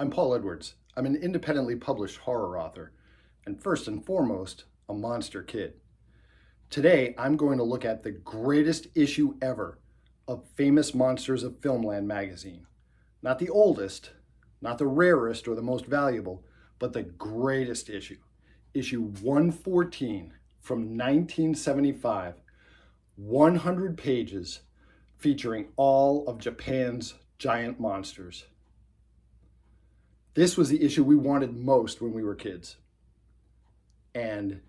I'm Paul Edwards. I'm an independently published horror author, and first and foremost, a monster kid. Today, I'm going to look at the greatest issue ever of Famous Monsters of Filmland magazine. Not the oldest, not the rarest or the most valuable, but the greatest issue. Issue 114 from 1975, 100 pages featuring all of Japan's giant monsters. This was the issue we wanted most when we were kids. And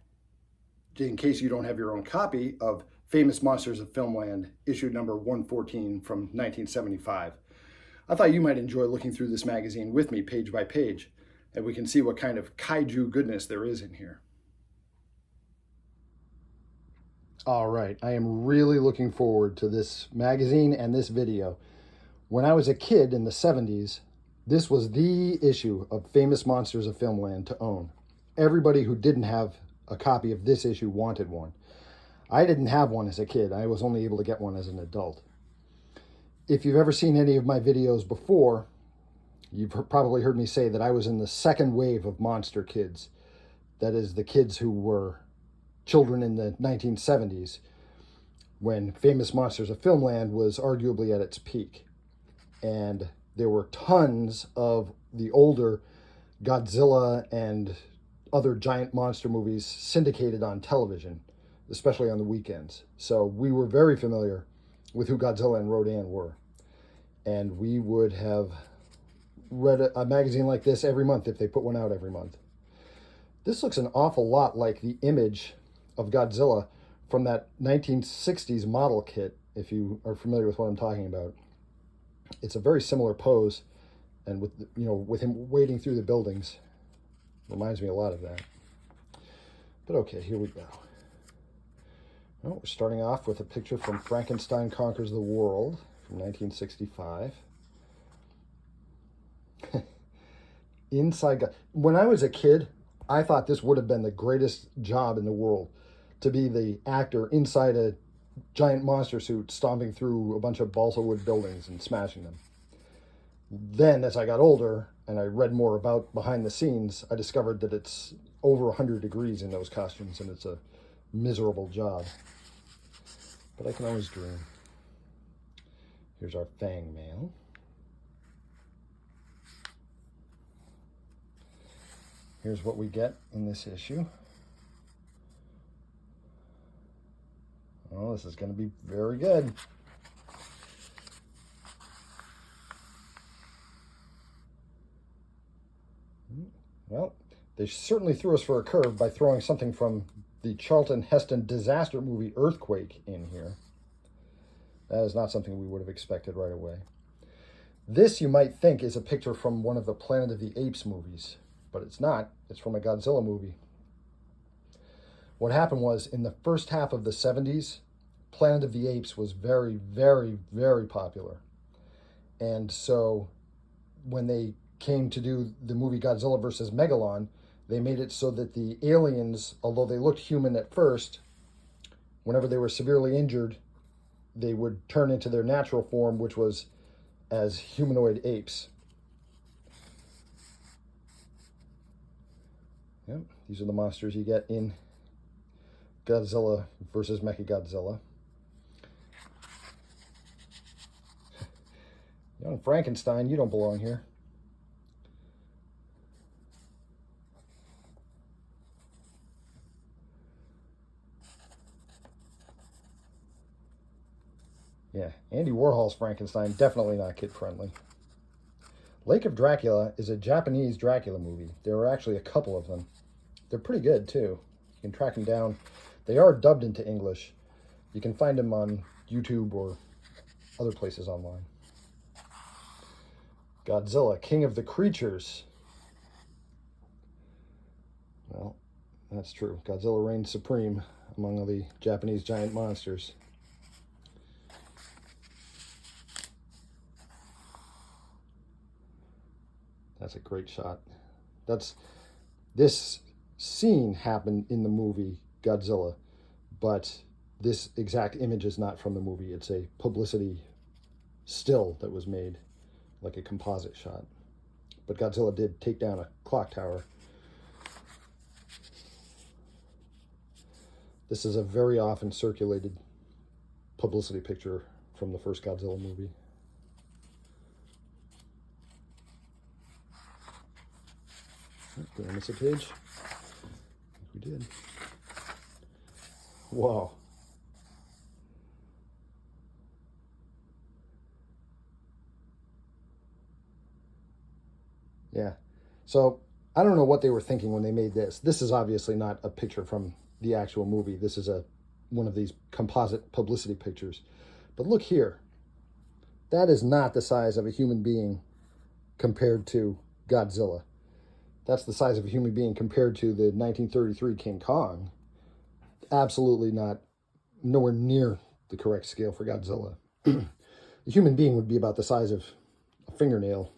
in case you don't have your own copy of Famous Monsters of Filmland, issue number 114 from 1975, I thought you might enjoy looking through this magazine with me page by page, and we can see what kind of kaiju goodness there is in here. All right, I am really looking forward to this magazine and this video. When I was a kid in the 70s, this was the issue of Famous Monsters of Filmland to own. Everybody who didn't have a copy of this issue wanted one. I didn't have one as a kid. I was only able to get one as an adult. If you've ever seen any of my videos before, you've probably heard me say that I was in the second wave of monster kids. That is, the kids who were children in the 1970s, when Famous Monsters of Filmland was arguably at its peak. And there were tons of the older Godzilla and other giant monster movies syndicated on television, especially on the weekends. So we were very familiar with who Godzilla and Rodan were. And we would have read a magazine like this every month if they put one out every month. This looks an awful lot like the image of Godzilla from that 1960s model kit, if you are familiar with what I'm talking about. It's a very similar pose, and with him wading through the buildings, reminds me a lot of that. But okay, here we go. Well, we're starting off with a picture from Frankenstein Conquers the World from 1965. When I was a kid, I thought this would have been the greatest job in the world, to be the actor inside a giant monster suit stomping through a bunch of balsa wood buildings and smashing them. Then, as I got older and I read more about behind the scenes, I discovered that it's over 100 degrees in those costumes and it's a miserable job. But I can always dream. Here's our Fang male. Here's what we get in this issue. Oh, this is going to be very good. Well, they certainly threw us for a curve by throwing something from the Charlton Heston disaster movie Earthquake in here. That is not something we would have expected right away. This, you might think, is a picture from one of the Planet of the Apes movies, but it's not. It's from a Godzilla movie. What happened was, in the first half of the 70s, Planet of the Apes was very, very, very popular. And so when they came to do the movie Godzilla vs. Megalon, they made it so that the aliens, although they looked human at first, whenever they were severely injured, they would turn into their natural form, which was as humanoid apes. Yep, these are the monsters you get in Godzilla versus Mechagodzilla. Young Frankenstein, you don't belong here. Yeah, Andy Warhol's Frankenstein, definitely not kid-friendly. Lake of Dracula is a Japanese Dracula movie. There are actually a couple of them. They're pretty good, too. You can track them down. They are dubbed into English. You can find them on YouTube or other places online. Godzilla, King of the Creatures. Well, that's true. Godzilla reigns supreme among the Japanese giant monsters. That's a great shot. This scene happened in the movie Godzilla, but this exact image is not from the movie. It's a publicity still that was made, like a composite shot. but Godzilla did take down a clock tower. This is a very often circulated publicity picture from the first Godzilla movie. Did I miss a page? I think we did. Whoa. Yeah. So I don't know what they were thinking when they made this. This is obviously not a picture from the actual movie. This is one of these composite publicity pictures. But look here. That is not the size of a human being compared to Godzilla. That's the size of a human being compared to the 1933 King Kong. Absolutely not, nowhere near the correct scale for Godzilla. A human being would be about the size of a fingernail,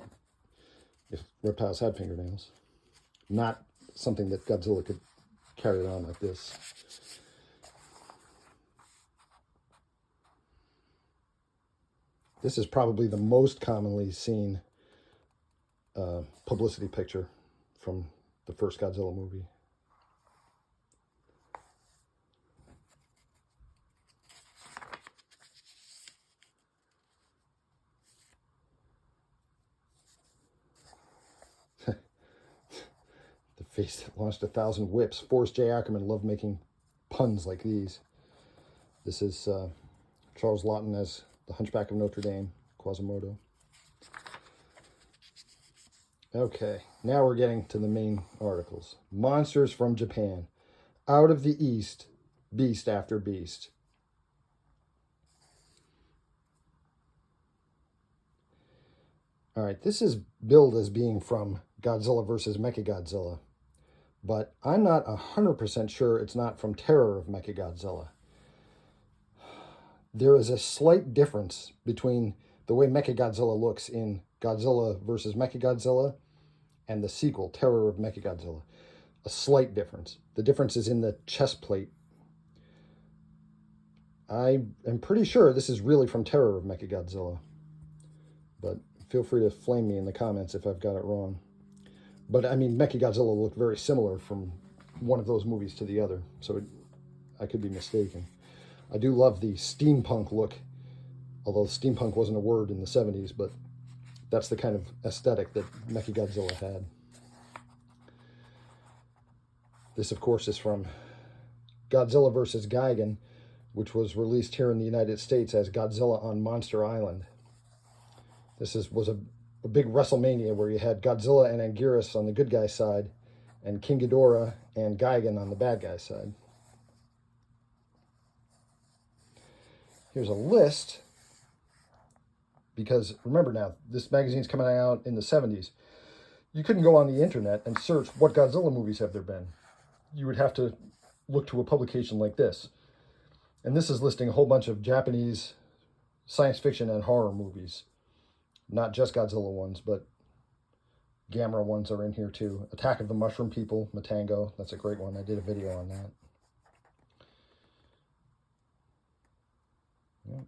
if reptiles had fingernails. Not something that Godzilla could carry around like this. This is probably the most commonly seen publicity picture from the first Godzilla movie. The face that launched 1,000 whips. Forrest J. Ackerman loved making puns like these. This is Charles Laughton as the Hunchback of Notre Dame, Quasimodo. Okay, now we're getting to the main articles. Monsters from Japan. Out of the East, beast after beast. All right, this is billed as being from Godzilla vs. Mechagodzilla, but I'm not 100% sure it's not from Terror of Mechagodzilla. There is a slight difference between the way Mechagodzilla looks in Godzilla vs. Mechagodzilla and the sequel, Terror of Mechagodzilla. A slight difference. The difference is in the chest plate. I am pretty sure this is really from Terror of Mechagodzilla, but feel free to flame me in the comments if I've got it wrong. But I mean, Mechagodzilla looked very similar from one of those movies to the other, so I could be mistaken. I do love the steampunk look, although steampunk wasn't a word in the 70s, but that's the kind of aesthetic that Mechagodzilla had. This, of course, is from Godzilla vs. Gigan, which was released here in the United States as Godzilla on Monster Island. This was a big WrestleMania where you had Godzilla and Anguirus on the good guy side, and King Ghidorah and Gigan on the bad guy side. Here's a list, because remember now, this magazine's coming out in the 70s. You couldn't go on the internet and search what Godzilla movies have there been. You would have to look to a publication like this. And this is listing a whole bunch of Japanese science fiction and horror movies. Not just Godzilla ones, but Gamera ones are in here too. Attack of the Mushroom People, Matango, that's a great one. I did a video on that. Yep.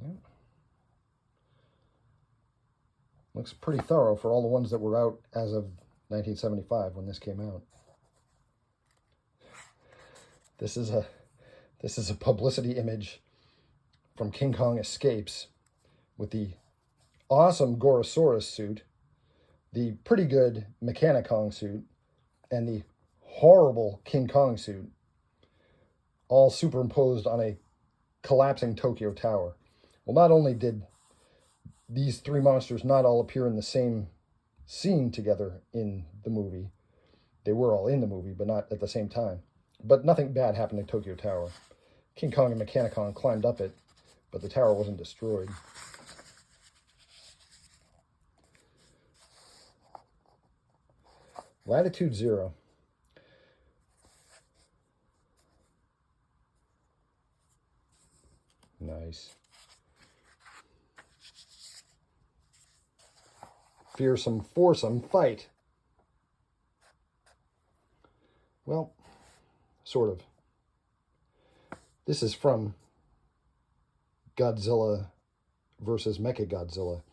Yep. Looks pretty thorough for all the ones that were out as of 1975 when this came out. This is a publicity image from King Kong Escapes with the awesome Gorosaurus suit, the pretty good Mechanicong suit, and the horrible King Kong suit, all superimposed on a collapsing Tokyo Tower. Well, not only did these three monsters not all appear in the same scene together in the movie, they were all in the movie, but not at the same time. But nothing bad happened to Tokyo Tower. King Kong and Mechanicong climbed up it, but the tower wasn't destroyed. Latitude Zero. Nice. Fearsome foursome fight. Well, sort of. This is from Godzilla versus Mechagodzilla.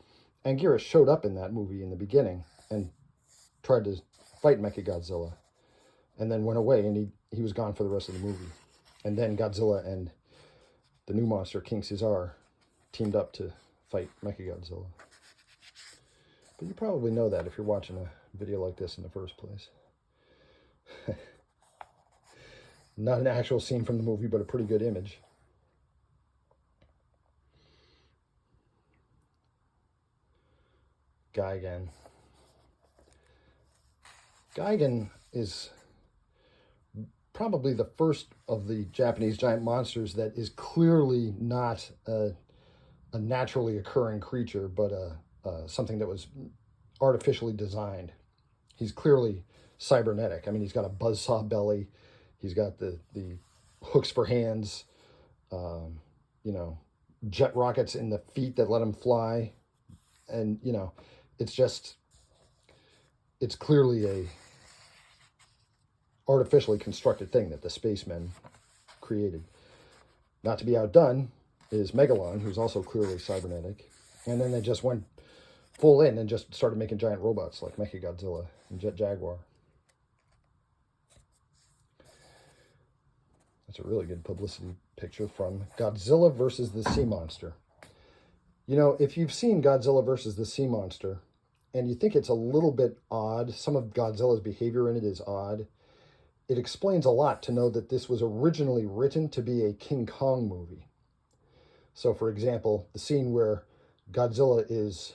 Anguirus showed up in that movie in the beginning and tried to fight Mechagodzilla, and then went away, and he was gone for the rest of the movie. And then Godzilla and the new monster, King Caesar, teamed up to fight Mechagodzilla. But you probably know that if you're watching a video like this in the first place. Not an actual scene from the movie, but a pretty good image. Gigan. Gigan is probably the first of the Japanese giant monsters that is clearly not a naturally occurring creature, but something that was artificially designed. He's clearly cybernetic. I mean, he's got a buzzsaw belly. He's got the hooks for hands, jet rockets in the feet that let him fly. And, it's clearly a artificially constructed thing that the spacemen created. Not to be outdone is Megalon, who's also clearly cybernetic. And then they just went full in and just started making giant robots like Mechagodzilla and Jet Jaguar. That's a really good publicity picture from Godzilla versus the Sea Monster. If you've seen Godzilla versus the Sea Monster, and you think it's a little bit odd, some of Godzilla's behavior in it is odd, it explains a lot to know that this was originally written to be a King Kong movie. So, for example, the scene where Godzilla is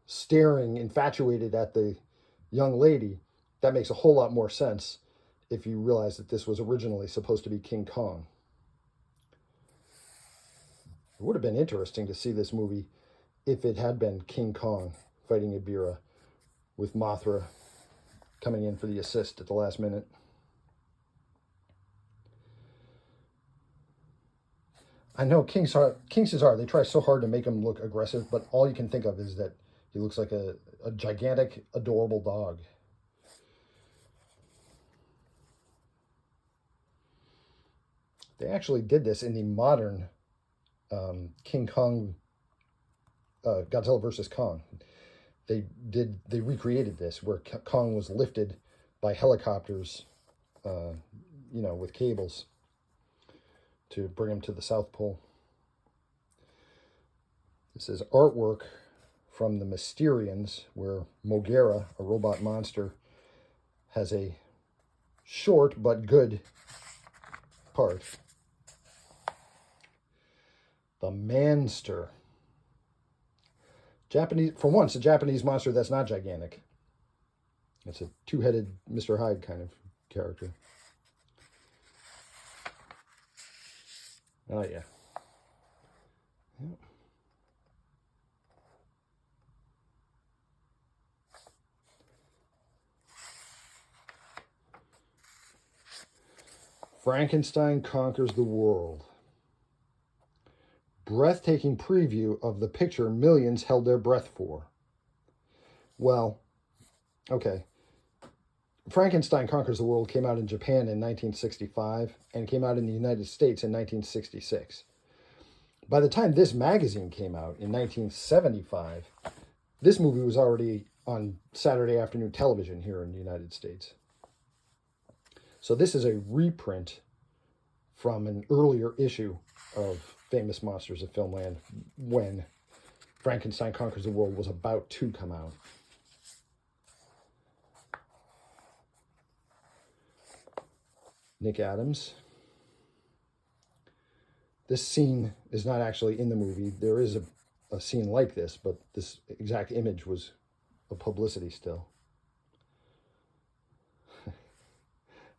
staring, infatuated at the young lady, that makes a whole lot more sense if you realize that this was originally supposed to be King Kong. It would have been interesting to see this movie if it had been King Kong fighting Ebirah, with Mothra coming in for the assist at the last minute. I know King Caesar, they try so hard to make him look aggressive, but all you can think of is that he looks like a gigantic, adorable dog. They actually did this in the modern King Kong, Godzilla versus Kong. They recreated this where Kong was lifted by helicopters, with cables to bring him to the South Pole. This is artwork from the Mysterians, where Moguera, a robot monster, has a short but good part. The Manster. For once, a Japanese monster that's not gigantic. It's a two-headed Mr. Hyde kind of character. Oh, yeah. Yep. Frankenstein Conquers the World. Breathtaking preview of the picture millions held their breath for. Well, okay. Frankenstein Conquers the World came out in Japan in 1965 and came out in the United States in 1966. By the time this magazine came out in 1975, this movie was already on Saturday afternoon television here in the United States. So this is a reprint from an earlier issue of Famous Monsters of Filmland when Frankenstein Conquers the World was about to come out. Nick Adams. This scene is not actually in the movie. There is a scene like this, but this exact image was a publicity still.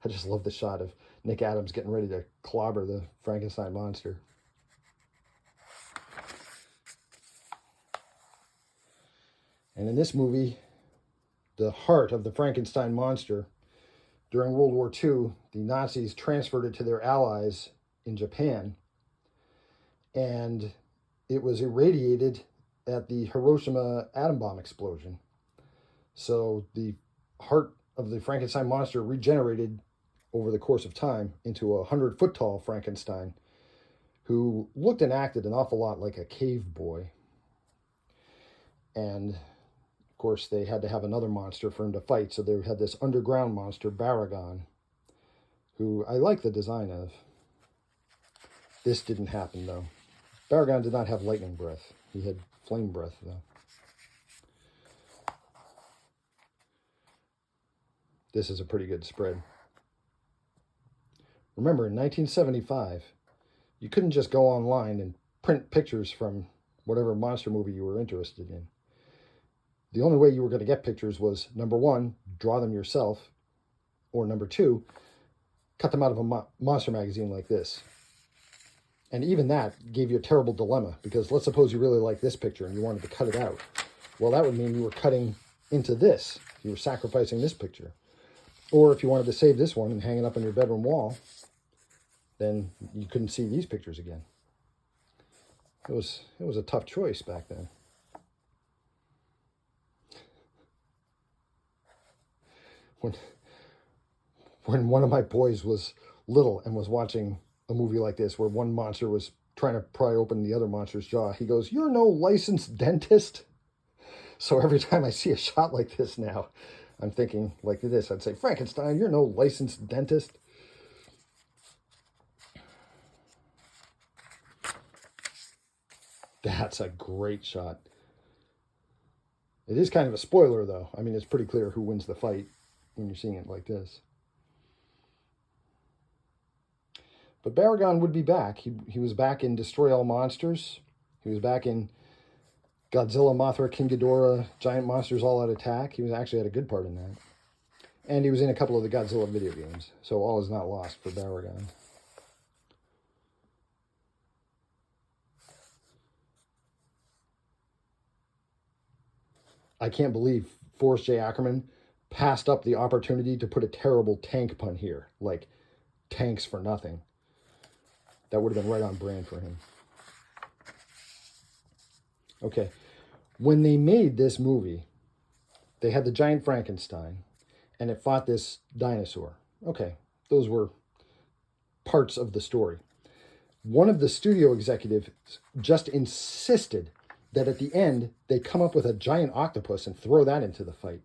I just love the shot of Nick Adams getting ready to clobber the Frankenstein monster. And in this movie, the heart of the Frankenstein monster, during World War II, the Nazis transferred it to their allies in Japan, and it was irradiated at the Hiroshima atom bomb explosion. So the heart of the Frankenstein monster regenerated over the course of time into a 100-foot tall Frankenstein who looked and acted an awful lot like a cave boy. And of course, they had to have another monster for him to fight, so they had this underground monster, Baragon, who I like the design of. This didn't happen, though. Baragon did not have lightning breath. He had flame breath, though. This is a pretty good spread. Remember, in 1975, you couldn't just go online and print pictures from whatever monster movie you were interested in. The only way you were going to get pictures was, number one, draw them yourself, or number two, cut them out of a monster magazine like this. And even that gave you a terrible dilemma, because let's suppose you really like this picture and you wanted to cut it out. Well, that would mean you were cutting into this. You were sacrificing this picture. Or if you wanted to save this one and hang it up on your bedroom wall, then you couldn't see these pictures again. It was a tough choice back then. When one of my boys was little and was watching a movie like this where one monster was trying to pry open the other monster's jaw, he goes, "You're no licensed dentist." So every time I see a shot like this now, I'm thinking like this. I'd say, "Frankenstein, you're no licensed dentist." That's a great shot. It is kind of a spoiler, though. I mean, it's pretty clear who wins the fight when you're seeing it like this. But Baragon would be back. He was back in Destroy All Monsters. He was back in Godzilla, Mothra, King Ghidorah, Giant Monsters All Out Attack. He was actually had a good part in that. And he was in a couple of the Godzilla video games. So all is not lost for Baragon. I can't believe Forrest J. Ackerman passed up the opportunity to put a terrible tank pun here. Like, tanks for nothing. That would have been right on brand for him. Okay, when they made this movie, they had the giant Frankenstein, and it fought this dinosaur. Okay, those were parts of the story. One of the studio executives just insisted that at the end, they come up with a giant octopus and throw that into the fight,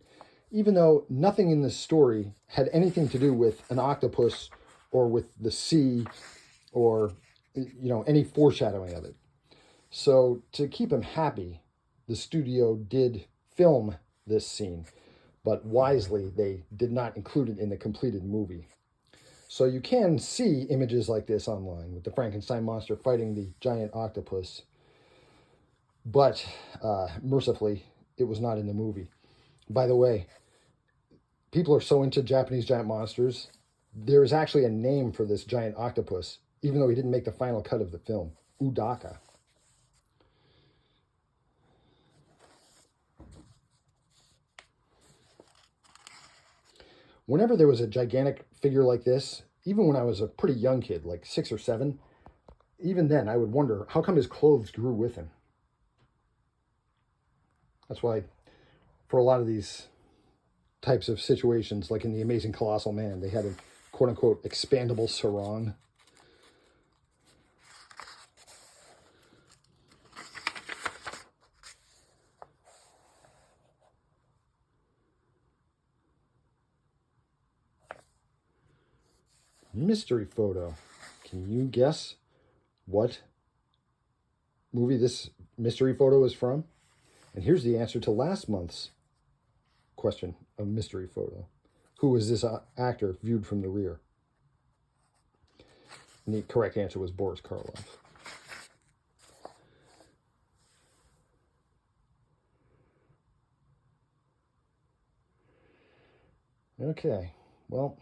even though nothing in the story had anything to do with an octopus or with the sea or, any foreshadowing of it. So to keep him happy, the studio did film this scene, but wisely, they did not include it in the completed movie. So you can see images like this online with the Frankenstein monster fighting the giant octopus. But mercifully, it was not in the movie. By the way, people are so into Japanese giant monsters, there is actually a name for this giant octopus, even though he didn't make the final cut of the film. Udaka. Whenever there was a gigantic figure like this, even when I was a pretty young kid, like 6 or 7, even then I would wonder, how come his clothes grew with him? That's why for a lot of these types of situations, like in The Amazing Colossal Man, they had a quote-unquote expandable sarong. Mystery photo. Can you guess what movie this mystery photo is from? And here's the answer to last month's question of mystery photo. Who was this actor viewed from the rear? And the correct answer was Boris Karloff. Okay, well,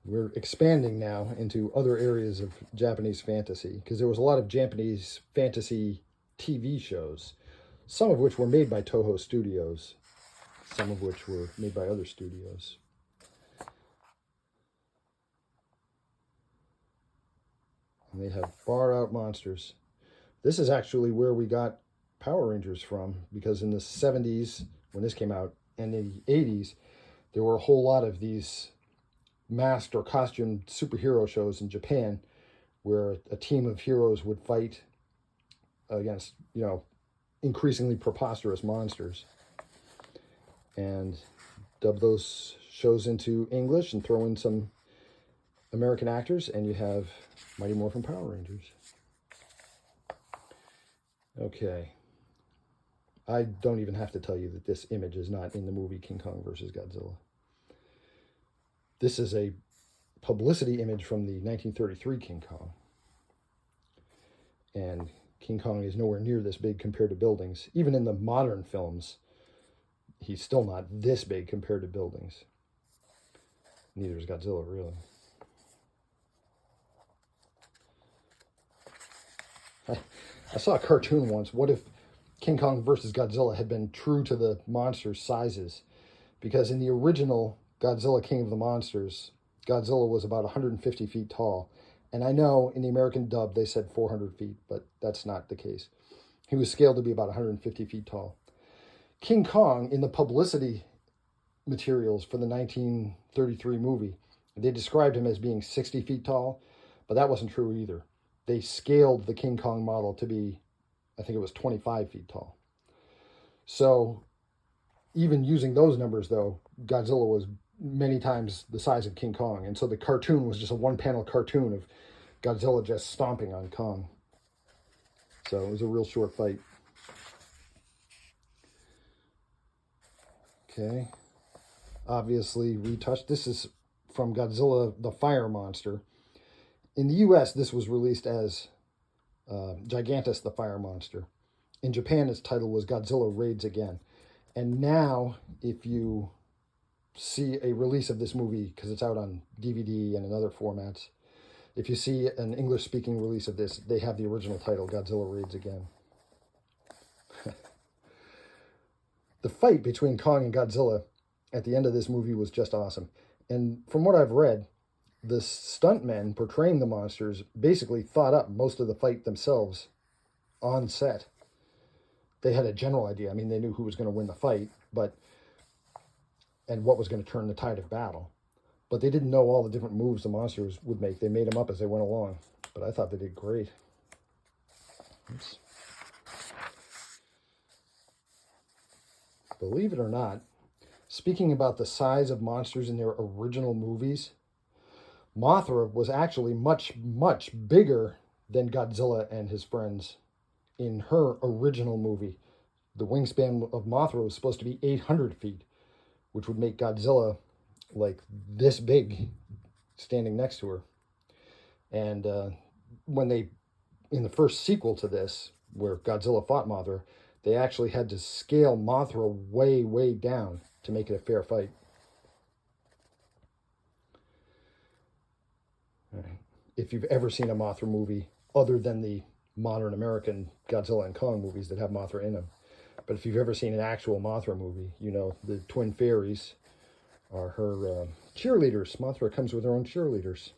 we're expanding now into other areas of Japanese fantasy, because there was a lot of Japanese fantasy TV shows, some of which were made by Toho Studios, some of which were made by other studios. And they have far out monsters. This is actually where we got Power Rangers from, because in the 70s, when this came out, and in the 80s, there were a whole lot of these masked or costumed superhero shows in Japan where a team of heroes would fight against, increasingly preposterous monsters. And dub those shows into English and throw in some American actors, and you have Mighty Morphin Power Rangers. Okay. I don't even have to tell you that this image is not in the movie King Kong vs. Godzilla. This is a publicity image from the 1933 King Kong. And King Kong is nowhere near this big compared to buildings. Even in the modern films, he's still not this big compared to buildings. Neither is Godzilla, really. I saw a cartoon once. What if King Kong versus Godzilla had been true to the monster's sizes? Because in the original Godzilla King of the Monsters, Godzilla was about 150 feet tall. And I know in the American dub they said 400 feet, but that's not the case. He was scaled to be about 150 feet tall. King Kong, in the publicity materials for the 1933 movie, they described him as being 60 feet tall, but that wasn't true either. They scaled the King Kong model to be, I think it was 25 feet tall. So even using those numbers, though, Godzilla was many times the size of King Kong. And so the cartoon was just a one-panel cartoon of Godzilla just stomping on Kong. So it was a real short fight. Okay. Obviously retouched. This is from Godzilla the Fire Monster. In the US, this was released as Gigantus the Fire Monster. In Japan, its title was Godzilla Raids Again. And now, if you see a release of this movie, because it's out on DVD and in other formats, if you see an English-speaking release of this, they have the original title, Godzilla Raids Again. The fight between Kong and Godzilla at the end of this movie was just awesome. And from what I've read, the stuntmen portraying the monsters basically thought up most of the fight themselves on set. They had a general idea. I mean, they knew who was going to win the fight, and what was going to turn the tide of battle. But they didn't know all the different moves the monsters would make. They made them up as they went along. But I thought they did great. Oops. Believe it or not, speaking about the size of monsters in their original movies, Mothra was actually much, much bigger than Godzilla and his friends in her original movie. The wingspan of Mothra was supposed to be 800 feet, which would make Godzilla like this big standing next to her. And when they, in the first sequel to this, where Godzilla fought Mothra, they actually had to scale Mothra way, way down to make it a fair fight. If you've ever seen a Mothra movie, other than the modern American Godzilla and Kong movies that have Mothra in them, but if you've ever seen an actual Mothra movie, you know the twin fairies are her cheerleaders. Mothra comes with her own cheerleaders.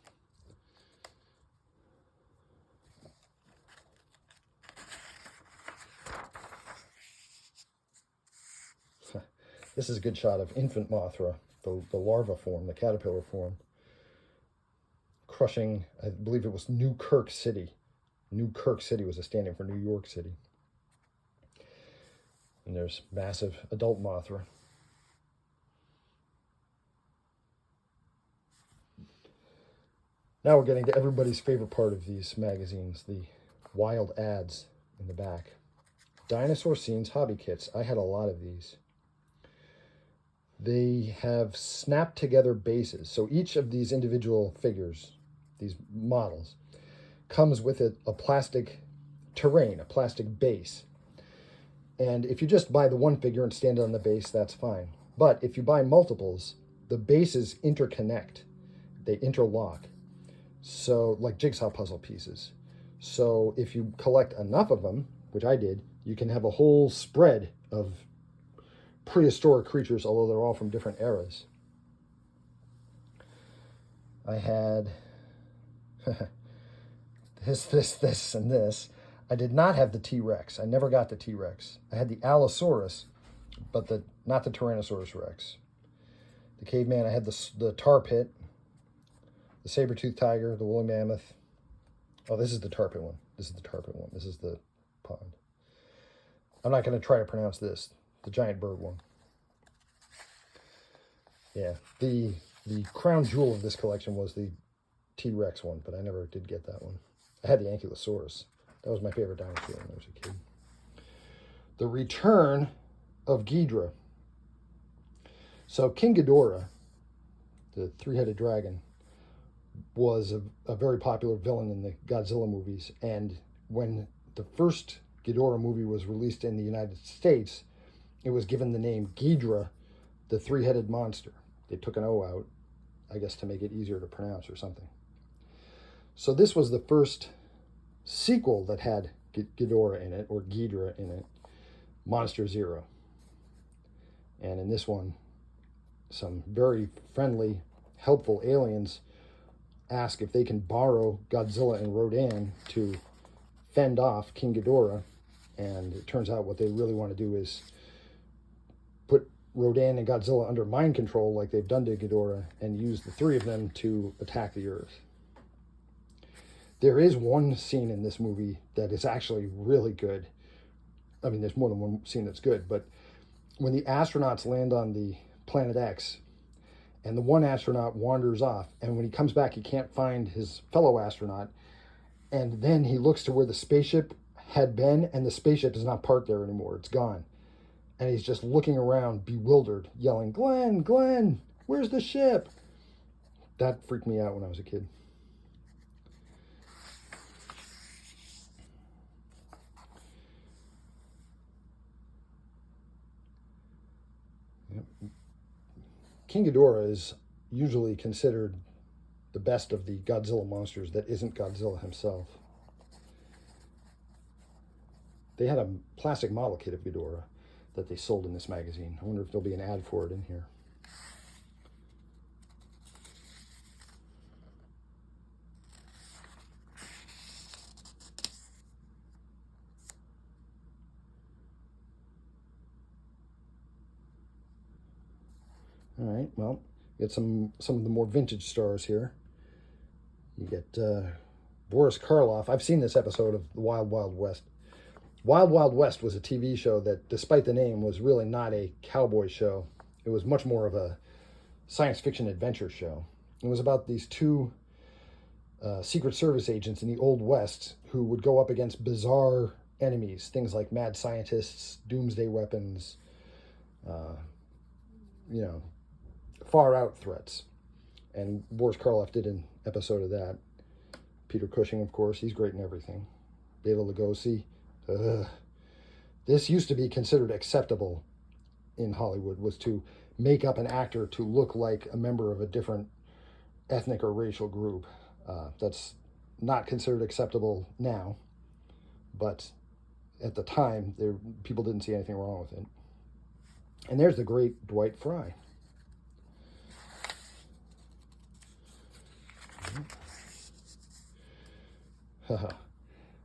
This is a good shot of infant Mothra, the larva form, the caterpillar form, crushing, I believe it was New Kirk City. New Kirk City was a stand-in for New York City. And there's massive adult Mothra. Now we're getting to everybody's favorite part of these magazines, the wild ads in the back. Dinosaur Scenes Hobby Kits. I had a lot of these. They have snapped together bases. So each of these individual figures, these models, comes with a plastic terrain, a plastic base. And if you just buy the one figure and stand on the base, that's fine. But if you buy multiples, the bases interconnect. They interlock. So, like jigsaw puzzle pieces. So if you collect enough of them, which I did, you can have a whole spread of prehistoric creatures, although they're all from different eras. I had this, and this. I did not have the T-Rex. I never got the T-Rex. I had the Allosaurus, but not the Tyrannosaurus Rex. The caveman, I had the tar pit, the saber-toothed tiger, the woolly mammoth, Oh, this is the tar pit one. This is the tar pit one. This is the pond. I'm not going to try to pronounce this. The giant bird one. Yeah, the crown jewel of this collection was the T-Rex one, but I never did get that one. I had the Ankylosaurus. That was my favorite dinosaur when I was a kid. The Return of Ghidorah. So King Ghidorah, the three-headed dragon, was a very popular villain in the Godzilla movies. And when the first Ghidorah movie was released in the United States, it was given the name Ghidorah, the three-headed monster. They took an O out, I guess to make it easier to pronounce or something. So this was the first sequel that had Ghidorah in it, or Ghidorah in it, Monster Zero. And in this one, some very friendly, helpful aliens ask if they can borrow Godzilla and Rodan to fend off King Ghidorah. And it turns out what they really want to do is put Rodan and Godzilla under mind control like they've done to Ghidorah and use the three of them to attack the Earth. There is one scene in this movie that is actually really good. I mean, there's more than one scene that's good, but when the astronauts land on the Planet X and the one astronaut wanders off, and when he comes back, he can't find his fellow astronaut, and then he looks to where the spaceship had been, and the spaceship is not parked there anymore. It's gone. And he's just looking around, bewildered, yelling, "Glenn, Glenn, where's the ship?" That freaked me out when I was a kid. King Ghidorah is usually considered the best of the Godzilla monsters that isn't Godzilla himself. They had a plastic model kit of Ghidorah that they sold in this magazine. I wonder if there'll be an ad for it in here. All right, well, you get some of the more vintage stars here. You get Boris Karloff. I've seen this episode of The Wild Wild West. Wild Wild West was a TV show that, despite the name, was really not a cowboy show. It was much more of a science fiction adventure show. It was about these two Secret Service agents in the Old West who would go up against bizarre enemies, things like mad scientists, doomsday weapons, far out threats. And Boris Karloff did an episode of that. Peter Cushing, of course, he's great in everything. Bela Lugosi. This used to be considered acceptable in Hollywood, was to make up an actor to look like a member of a different ethnic or racial group. That's not considered acceptable now, but at the time, people didn't see anything wrong with it. And there's the great Dwight Frye.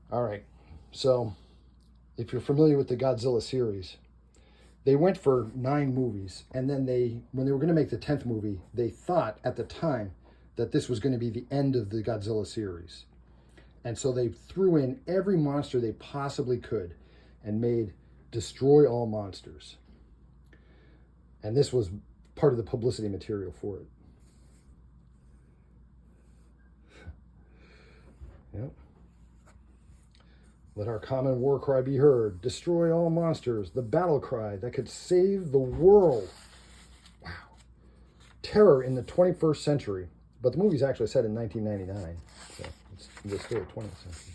All right, so if you're familiar with the Godzilla series, they went for 9 movies, and then when they were going to make the 10th movie, they thought at the time that this was going to be the end of the Godzilla series. And so they threw in every monster they possibly could and made Destroy All Monsters. And this was part of the publicity material for it. Yep. Let our common war cry be heard. Destroy all monsters. The battle cry that could save the world. Wow. Terror in the 21st century. But the movie's actually set in 1999. So it's still the 20th century.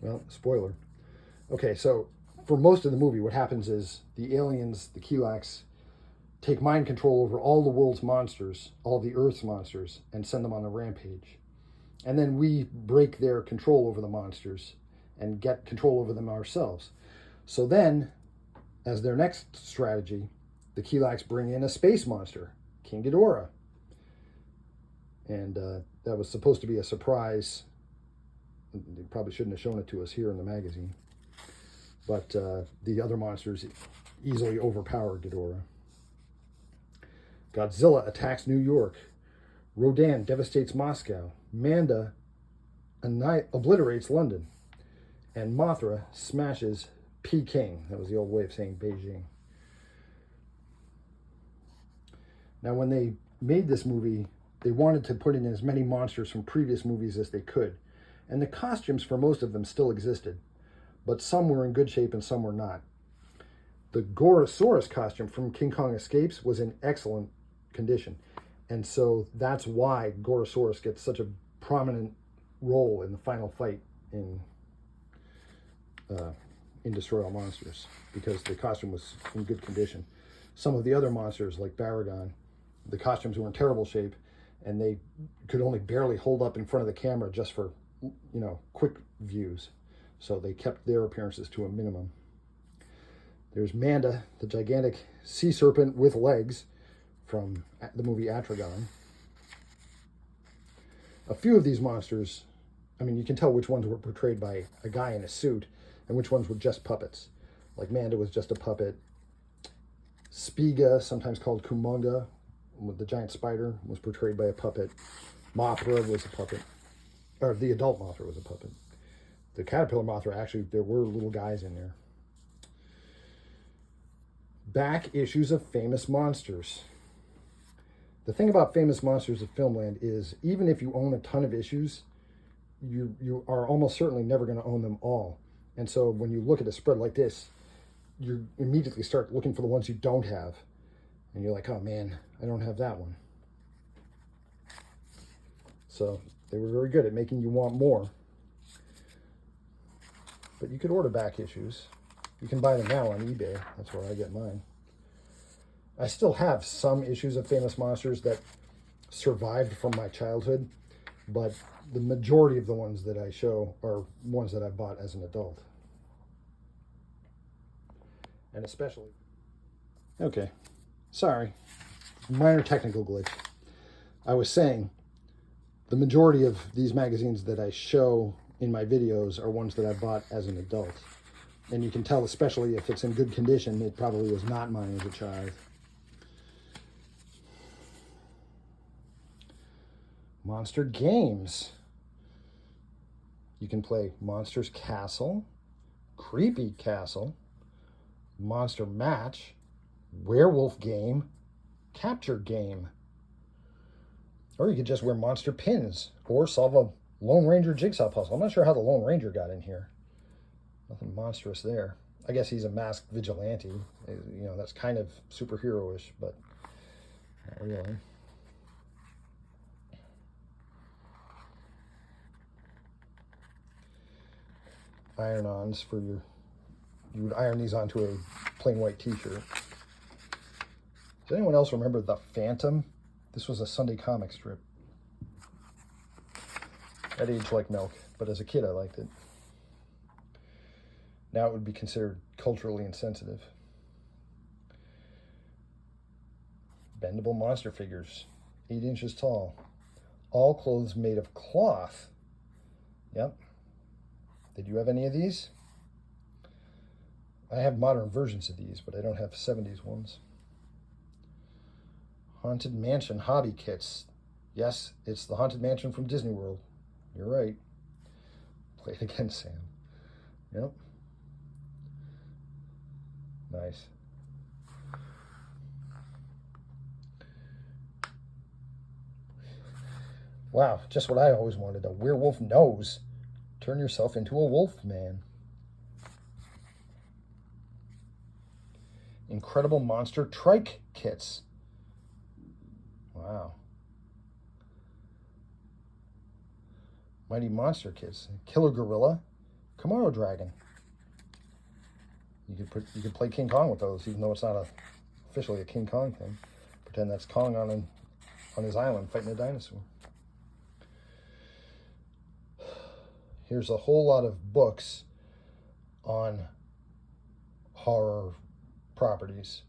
Well, spoiler. Okay, so for most of the movie, what happens is the aliens, the Kilaaks, take mind control over all the world's monsters, all the Earth's monsters, and send them on a rampage. And then we break their control over the monsters and get control over them ourselves. So then, as their next strategy, the Kilaaks bring in a space monster, King Ghidorah. And that was supposed to be a surprise. They probably shouldn't have shown it to us here in the magazine. But the other monsters easily overpowered Ghidorah. Godzilla attacks New York. Rodan devastates Moscow. Manda obliterates London. And Mothra smashes Peking. That was the old way of saying Beijing. Now, when they made this movie, they wanted to put in as many monsters from previous movies as they could. And the costumes for most of them still existed, but some were in good shape and some were not. The Gorosaurus costume from King Kong Escapes was in excellent condition. And so that's why Gorosaurus gets such a prominent role in the final fight in Destroy All Monsters, because the costume was in good condition. Some of the other monsters, like Baragon, the costumes were in terrible shape, and they could only barely hold up in front of the camera just for, quick views. So they kept their appearances to a minimum. There's Manda, the gigantic sea serpent with legs from the movie Atragon. A few of these monsters, you can tell which ones were portrayed by a guy in a suit and which ones were just puppets. Like Manda was just a puppet. Spiga, sometimes called Kumonga, with the giant spider, was portrayed by a puppet. Mothra was a puppet. Or the adult Mothra was a puppet. The caterpillar Mothra, actually, there were little guys in there. Back issues of Famous Monsters. The thing about Famous Monsters of Filmland is, even if you own a ton of issues, you are almost certainly never going to own them all. And so when you look at a spread like this, you immediately start looking for the ones you don't have. And you're like, oh man, I don't have that one. So they were very good at making you want more. But you could order back issues. You can buy them now on eBay. That's where I get mine. I still have some issues of Famous Monsters that survived from my childhood, but the majority of the ones that I show are ones that I bought as an adult. And especially... Okay, sorry. Minor technical glitch. I was saying, the majority of these magazines that I show in my videos are ones that I bought as an adult. And you can tell, especially if it's in good condition, it probably was not mine as a child. Monster Games. You can play Monsters Castle, Creepy Castle, Monster Match, Werewolf Game, Capture Game. Or you could just wear monster pins or solve a Lone Ranger jigsaw puzzle. I'm not sure how the Lone Ranger got in here. Nothing monstrous there. I guess he's a masked vigilante. That's kind of superhero-ish, but not really. Iron-ons for you would iron these onto a plain white t-shirt. Does anyone else remember The Phantom? This was a Sunday comic strip. That aged like milk, but as a kid I liked it. Now it would be considered culturally insensitive. Bendable monster figures, 8 inches tall. All clothes made of cloth. Yep. Did you have any of these? I have modern versions of these, but I don't have 70s ones. Haunted Mansion hobby kits. Yes, it's the Haunted Mansion from Disney World. You're right. Play it again, Sam. Yep. Nice. Wow, just what I always wanted, a werewolf nose. Turn yourself into a wolf man. Incredible Monster Trike kits. Wow. Mighty Monster kits. Killer Gorilla. Komodo Dragon. You could play King Kong with those, even though it's not officially a King Kong thing. Pretend that's Kong on his island fighting a dinosaur. Here's a whole lot of books on horror properties.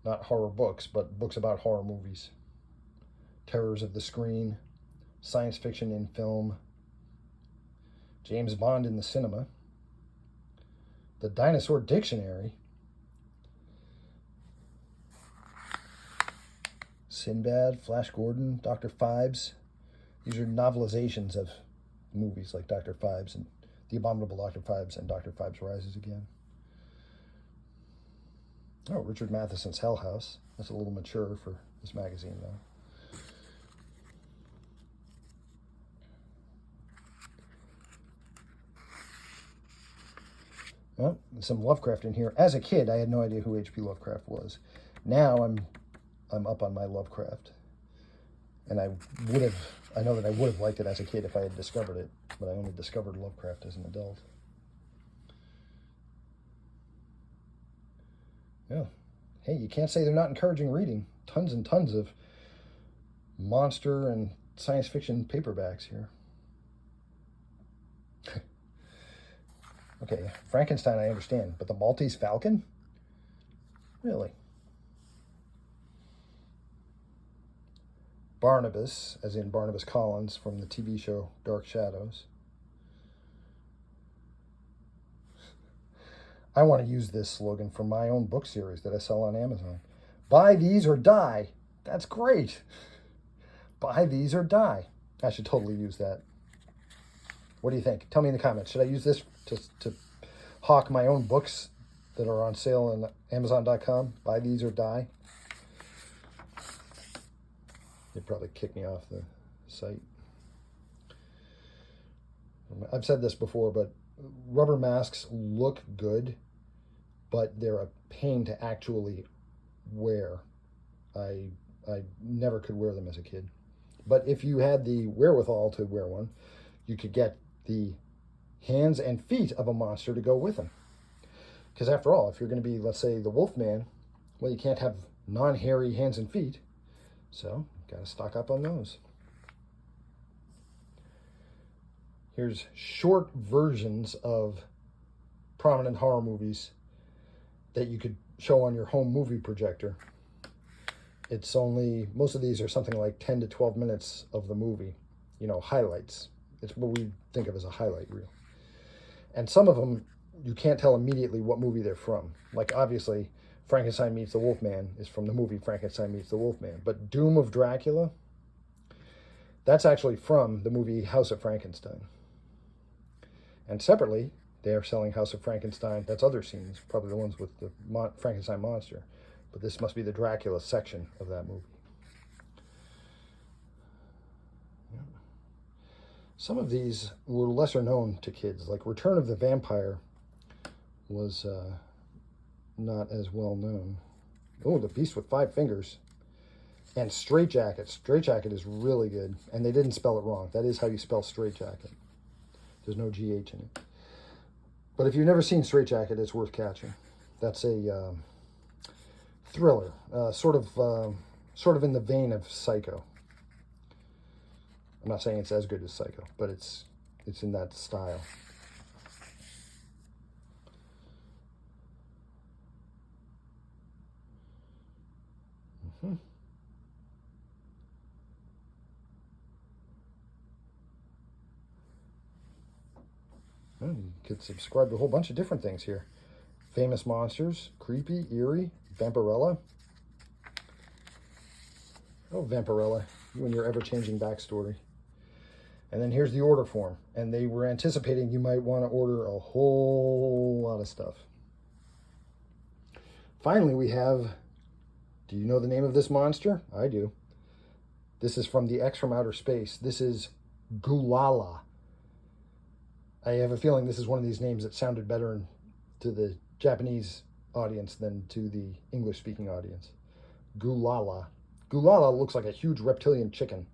Not horror books, but books about horror movies. Terrors of the Screen, Science Fiction in Film, James Bond in the Cinema, The Dinosaur Dictionary, Sinbad, Flash Gordon, Dr. Phibes. These are novelizations of movies like Dr. Phibes and The Abominable Dr. Phibes and Dr. Phibes Rises Again. Oh, Richard Matheson's Hell House. That's a little mature for this magazine, though. Well, some Lovecraft in here. As a kid, I had no idea who H.P. Lovecraft was. Now I'm up on my Lovecraft. And I know that I would have liked it as a kid if I had discovered it, but I only discovered Lovecraft as an adult. Yeah. Hey, you can't say they're not encouraging reading. Tons and tons of monster and science fiction paperbacks here. Okay, Frankenstein I understand, but the Maltese Falcon? Really? Barnabas, as in Barnabas Collins from the TV show Dark Shadows. I want to use this slogan for my own book series that I sell on Amazon. Buy these or die. That's great. Buy these or die. I should totally use that. What do you think? Tell me in the comments. Should I use this to hawk my own books that are on sale on Amazon.com? Buy these or die. They'd probably kick me off the site. I've said this before, but rubber masks look good, but they're a pain to actually wear. I never could wear them as a kid. But if you had the wherewithal to wear one, you could get the hands and feet of a monster to go with them. Because after all, if you're going to be, let's say, the Wolfman, well, you can't have non-hairy hands and feet. So, got to stock up on those. Here's short versions of prominent horror movies that you could show on your home movie projector. It's only, most of these are something like 10 to 12 minutes of the movie, highlights. It's what we think of as a highlight reel. And some of them, you can't tell immediately what movie they're from. Like, obviously, Frankenstein Meets the Wolfman is from the movie Frankenstein Meets the Wolfman. But Doom of Dracula, that's actually from the movie House of Frankenstein. And separately, they are selling House of Frankenstein. That's other scenes, probably the ones with the Frankenstein monster. But this must be the Dracula section of that movie. Yeah. Some of these were lesser known to kids, like Return of the Vampire was not as well known. Oh, The Beast with Five Fingers. And Straight Jacket. Straight Jacket is really good. And they didn't spell it wrong. That is how you spell Straight Jacket. There's no GH in it. But if you've never seen Straight Jacket, it's worth catching. That's a thriller, sort of in the vein of Psycho. I'm not saying it's as good as Psycho, but it's in that style. Mm-hmm. Well, you could subscribe to a whole bunch of different things here. Famous monsters, creepy, eerie, Vampirella. Oh, Vampirella, you and your ever-changing backstory. And then here's the order form. And they were anticipating you might want to order a whole lot of stuff. Finally, we have, do you know the name of this monster? I do. This is from the X from Outer Space. This is Gulala. I have a feeling this is one of these names that sounded better to the Japanese audience than to the English-speaking audience. Gulala. Gulala looks like a huge reptilian chicken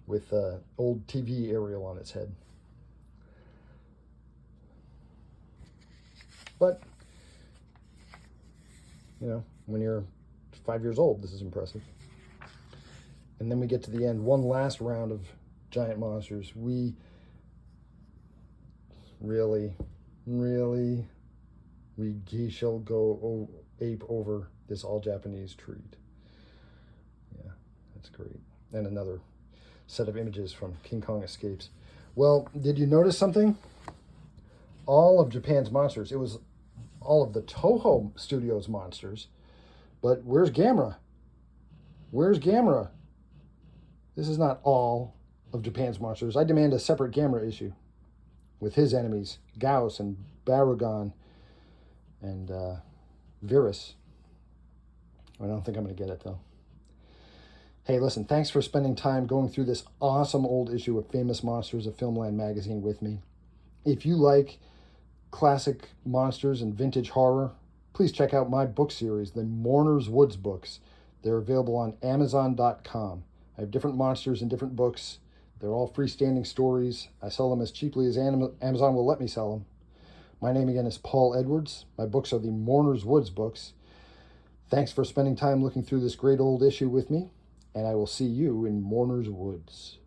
with an old TV aerial on its head. But, when you're 5 years old, this is impressive. And then we get to the end, one last round of giant monsters. We shall go ape over this all-Japanese treat. Yeah, that's great. And another set of images from King Kong Escapes. Well, did you notice something? All of Japan's monsters, it was all of the Toho Studios monsters, but where's Gamera? Where's Gamera? This is not all of Japan's monsters. I demand a separate Gamera issue with his enemies, Gauss and Baragon and Virus. I don't think I'm going to get it, though. Hey, listen, thanks for spending time going through this awesome old issue of Famous Monsters of Filmland magazine with me. If you like classic monsters and vintage horror, please check out my book series, the Mourner's Woods books. They're available on Amazon.com. I have different monsters in different books. They're all freestanding stories. I sell them as cheaply as Amazon will let me sell them. My name again is Paul Edwards. My books are the Mourner's Woods books. Thanks for spending time looking through this great old issue with me, and I will see you in Mourner's Woods.